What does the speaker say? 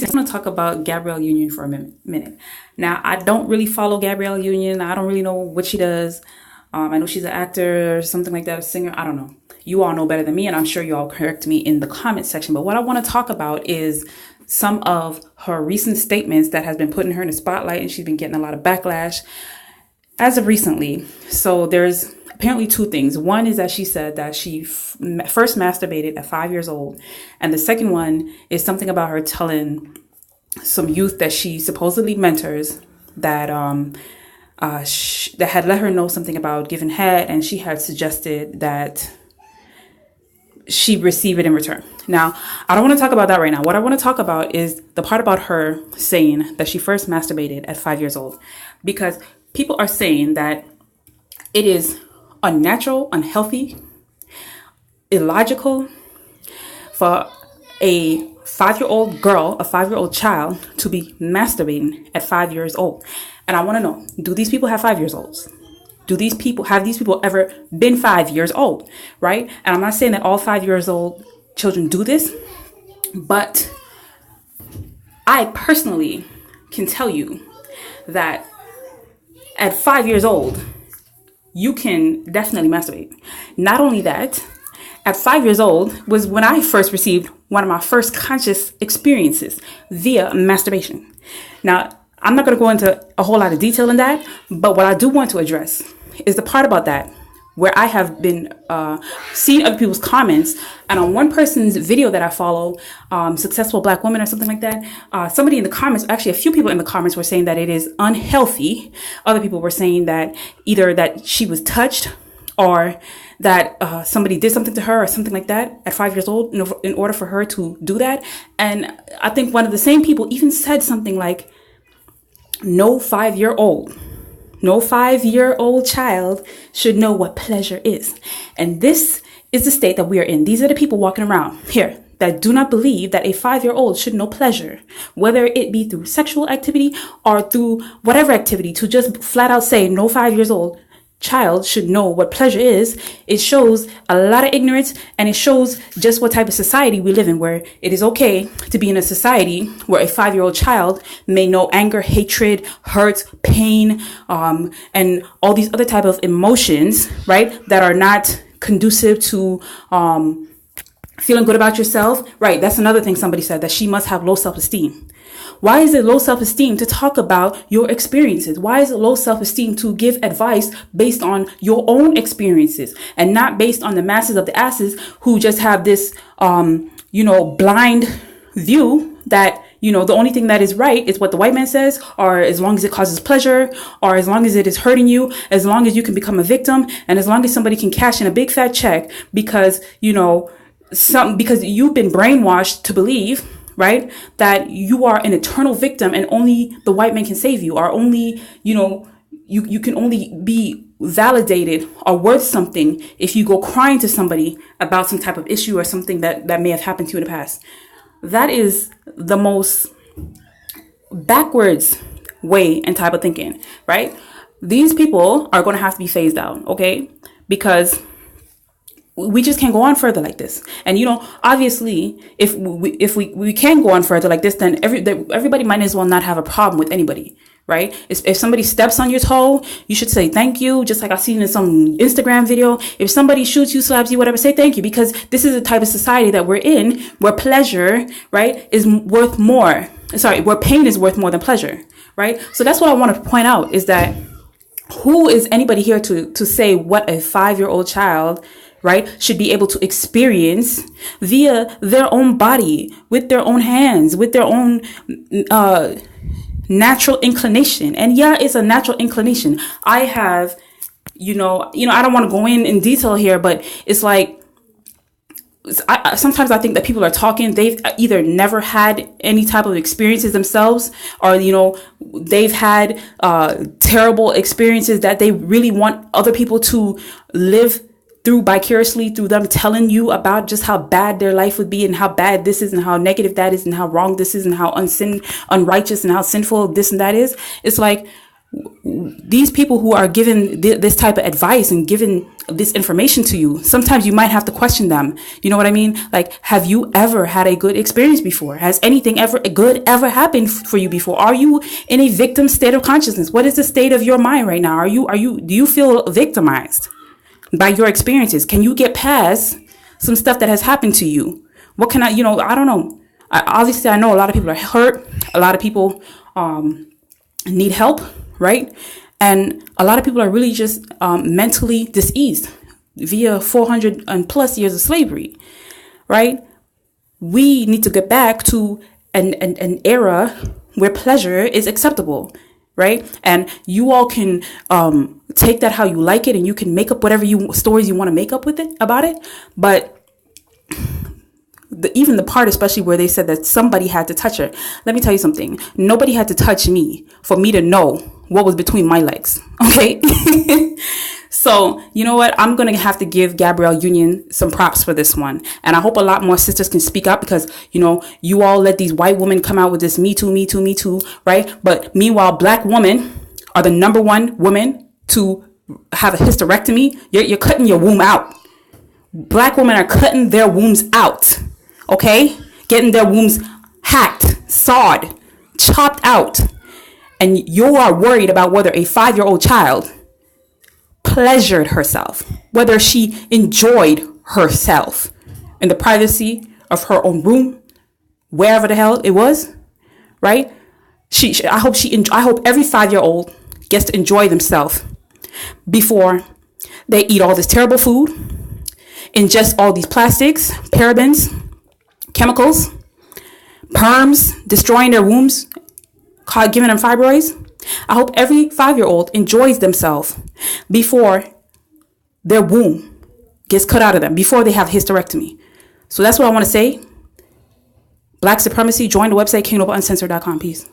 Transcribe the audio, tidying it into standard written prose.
just want to talk about Gabrielle Union for a minute. Now, I don't really follow Gabrielle Union. I don't really know what she does. I know she's an actor or something like that, a singer. I don't know. You all know better than me, and I'm sure you all correct me in the comment section. But what I want to talk about is some of her recent statements that has been putting her in the spotlight, and she's been getting a lot of backlash as of recently. So there's apparently two things. One is that she said that she first masturbated at 5 years old. And the second one is something about her telling some youth that she supposedly mentors that that had let her know something about giving head, and she had suggested that she receive it in return. Now, I don't want to talk about that right now. What I want to talk about is the part about her saying that she first masturbated at 5 years old, because people are saying that it is unnatural, unhealthy, illogical for a 5-year-old girl, a 5-year-old child to be masturbating at 5 years old. And I want to know, do these people have 5 years olds? Have these people ever been 5 years old? Right? And I'm not saying that all 5 years old children do this, but I personally can tell you that at 5 years old, you can definitely masturbate. Not only that, at 5 years old was when I first received one of my first conscious experiences via masturbation. Now, I'm not going to go into a whole lot of detail in that, but what I do want to address is the part about that where I have been seeing other people's comments, and on one person's video that I follow, Successful Black Woman or something like that, somebody in the comments, actually a few people in the comments were saying that it is unhealthy. Other people were saying that either that she was touched or that somebody did something to her or something like that at 5 years old in order for her to do that. And I think one of the same people even said something like, no 5-year-old child should know what pleasure is. And this is the state that we are in. These are the people walking around here that do not believe that a 5-year-old should know pleasure, whether it be through sexual activity or through whatever activity, to just flat out say no 5 years old child should know what pleasure is. It shows a lot of ignorance, and it shows just what type of society we live in, where it is okay to be in a society where a 5-year-old child may know anger, hatred, hurt, pain, and all these other type of emotions, right, that are not conducive to feeling good about yourself. Right, that's another thing somebody said, that she must have low self-esteem. Why is it low self-esteem to talk about your experiences? Why is it low self-esteem to give advice based on your own experiences and not based on the masses of the asses who just have this, blind view that, the only thing that is right is what the white man says, or as long as it causes pleasure, or as long as it is hurting you, as long as you can become a victim, and as long as somebody can cash in a big fat check because, because you've been brainwashed to believe, right, that you are an eternal victim and only the white man can save you, or only, you can only be validated or worth something if you go crying to somebody about some type of issue or something that may have happened to you in the past. That is the most backwards way and type of thinking, right? These people are going to have to be phased out, okay? Because we just can't go on further like this. And, obviously, if we can go on further like this, then everybody might as well not have a problem with anybody, right? If somebody steps on your toe, you should say thank you. Just like I've seen in some Instagram video, if somebody shoots you, slaps you, whatever, say thank you, because this is the type of society that we're in, where pleasure, right, is worth more. Where pain is worth more than pleasure, right? So that's what I want to point out, is that who is anybody here to say what a 5-year-old child, right, should be able to experience via their own body, with their own hands, with their own natural inclination. And yeah, it's a natural inclination. I have, I don't want to go in detail here, but it's like, sometimes I think that people are talking, they've either never had any type of experiences themselves, or, they've had terrible experiences that they really want other people to live through vicariously, through them telling you about just how bad their life would be, and how bad this is, and how negative that is, and how wrong this is, and how unrighteous and how sinful this and that is. It's like, These people who are giving this type of advice and giving this information to you, sometimes you might have to question them. You know what I mean? Like, have you ever had a good experience before? Has anything ever good ever happened for you before? Are you in a victim state of consciousness? What is the state of your mind right now? Do you feel victimized by your experiences? Can you get past some stuff that has happened to you? What can I don't know. Obviously, I know a lot of people are hurt. A lot of people need help, right? And a lot of people are really just mentally diseased via 400 and plus years of slavery, right? We need to get back to an era where pleasure is acceptable, right? And you all can take that how you like it, and you can make up whatever stories you want to make up with it about it. But even the part, especially where they said that somebody had to touch her. Let me tell you something. Nobody had to touch me for me to know what was between my legs. Okay. So, you know what? I'm going to have to give Gabrielle Union some props for this one. And I hope a lot more sisters can speak up, because, you all let these white women come out with this me too, me too, me too, right? But meanwhile, black women are the number one women to have a hysterectomy. You're cutting your womb out. Black women are cutting their wombs out. Okay? Getting their wombs hacked, sawed, chopped out. And you are worried about whether a 5-year-old child pleasured herself, whether she enjoyed herself in the privacy of her own room, wherever the hell it was, right? I hope every 5-year-old gets to enjoy themselves before they eat all this terrible food, ingest all these plastics, parabens, chemicals, perms, destroying their wombs, giving them fibroids. I hope every 5-year-old enjoys themselves before their womb gets cut out of them, before they have hysterectomy. So that's what I want to say. Black supremacy, join the website, kingdomuncensored.com. Peace.